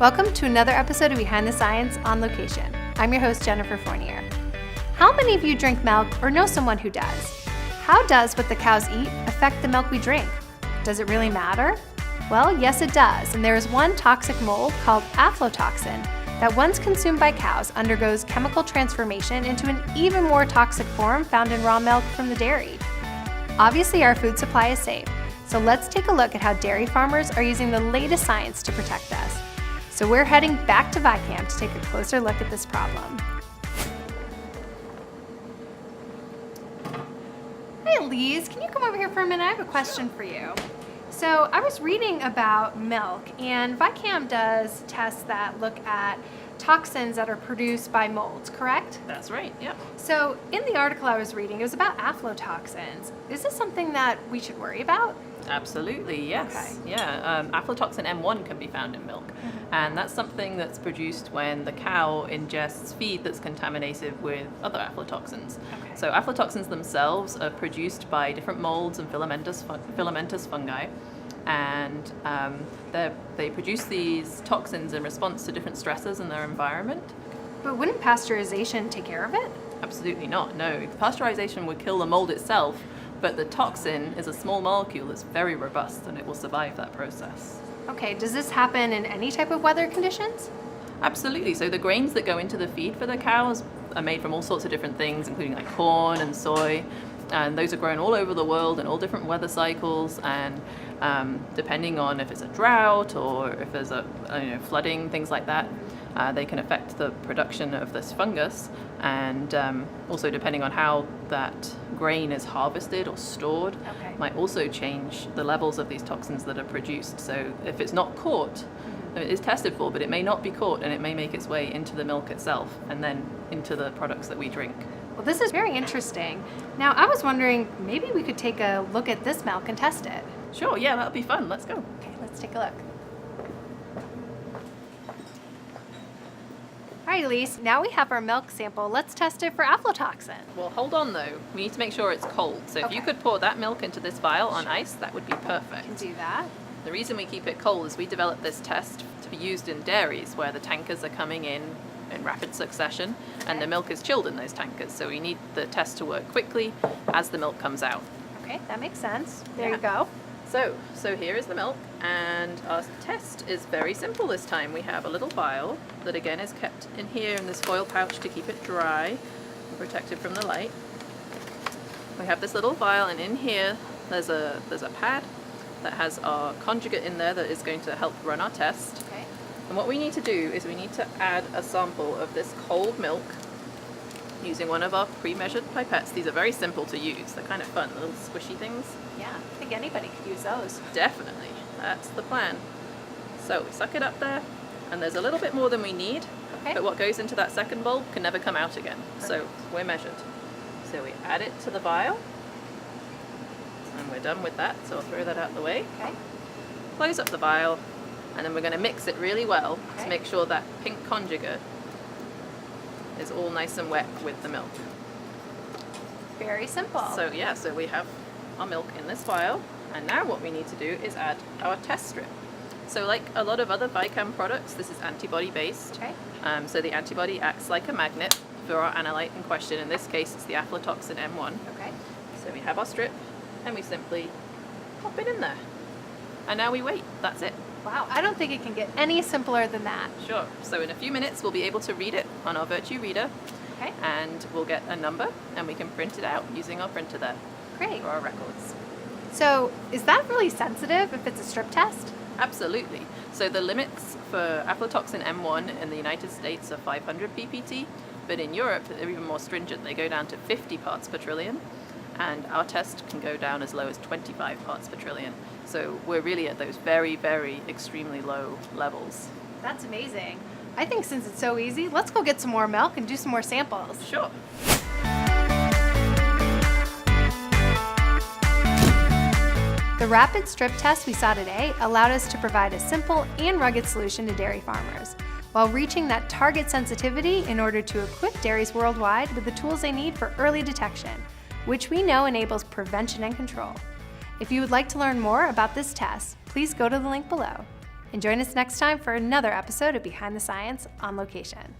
Welcome to another episode of Behind the Science on Location. I'm your host, Jennifer Fournier. How many of you drink milk or know someone who does? How does what the cows eat affect the milk we drink? Does it really matter? Well, yes it does, and there is one toxic mold called aflatoxin that once consumed by cows undergoes chemical transformation into an even more toxic form found in raw milk from the dairy. Obviously, our food supply is safe, so let's take a look at how dairy farmers are using the latest science to protect us. So we're heading back to ViCam to take a closer look at this problem. Hey Elise, can you come over here for a minute? I have a question for you. So I was reading about milk, and ViCam does tests that look at toxins that are produced by molds, correct? That's right, yep. So in the article I was reading, it was about aflatoxins. Is this something that we should worry about? Absolutely, yes. Okay. Yeah, aflatoxin M1 can be found in milk, and that's something that's produced when the cow ingests feed that's contaminated with other aflatoxins. Okay. So aflatoxins themselves are produced by different molds and filamentous fungi, and they produce these toxins in response to different stresses in their environment. But wouldn't pasteurization take care of it? Absolutely not, no. Pasteurization would kill the mold itself, but the toxin is a small molecule that's very robust and it will survive that process. Okay, does this happen in any type of weather conditions? Absolutely. So the grains that go into the feed for the cows are made from all sorts of different things, including like corn and soy, and those are grown all over the world in all different weather cycles, and depending on if it's a drought or if there's flooding, things like that, they can affect the production of this fungus, and also depending on how that grain is harvested or stored, Okay. might also change the levels of these toxins that are produced. So if it's not caught, it is tested for, but it may not be caught, and it may make its way into the milk itself and then into the products that we drink. Well, this is very interesting. Now, I was wondering, maybe we could take a look at this milk and test it. Sure, yeah, that'll be fun. Let's go. Okay, let's take a look. All right, Elise, now we have our milk sample. Let's test it for aflatoxin. Well, hold on though. We need to make sure it's cold. So if you Okay. could pour that milk into this vial on ice, that would be perfect. Can do that. The reason we keep it cold is we developed this test to be used in dairies where the tankers are coming in rapid succession, and the milk is chilled in those tankers. So we need the test to work quickly as the milk comes out. Okay, that makes sense. There Yeah. you go. So here is the milk, and our test is very simple this time. We have a little vial that again is kept in here in this foil pouch to keep it dry and protected from the light. We have this little vial, and in here there's a pad that has our conjugate in there that is going to help run our test. Okay. And what we need to do is we need to add a sample of this cold milk using one of our pre-measured pipettes. These are very simple to use. They're kind of fun, little squishy things. Yeah, I think anybody could use those. Definitely, that's the plan. So we suck it up there, and there's a little bit more than we need, Okay. but what goes into that second bulb can never come out again. So Perfect. we're measured. So we add it to the vial, and we're done with that, so I'll throw that out the way. Okay. Close up the vial, and then we're going to mix it really well Okay. to make sure that pink conjugate is all nice and wet with the milk. Very simple. So yeah, so we have our milk in this vial, and now what we need to do is add our test strip. So like a lot of other ViCam products, this is antibody based. Okay. So the antibody acts like a magnet for our analyte in question. In this case, it's the aflatoxin M1. Okay. So we have our strip, and we simply pop it in there. And now we wait, that's it. Wow, I don't think it can get any simpler than that. Sure. So in a few minutes, we'll be able to read it on our Virtue Reader, Okay. and we'll get a number, and we can print it out using our printer there Great. for our records. So is that really sensitive if it's a strip test? Absolutely. So the limits for aflatoxin M1 in the United States are 500 ppt, but in Europe they're even more stringent. They go down to 50 parts per trillion, and our test can go down as low as 25 parts per trillion. So we're really at those very, very extremely low levels. That's amazing. I think since it's so easy, let's go get some more milk and do some more samples. Sure. The rapid strip test we saw today allowed us to provide a simple and rugged solution to dairy farmers, while reaching that target sensitivity in order to equip dairies worldwide with the tools they need for early detection, which we know enables prevention and control. If you would like to learn more about this test, please go to the link below. And join us next time for another episode of Behind the Science on Location.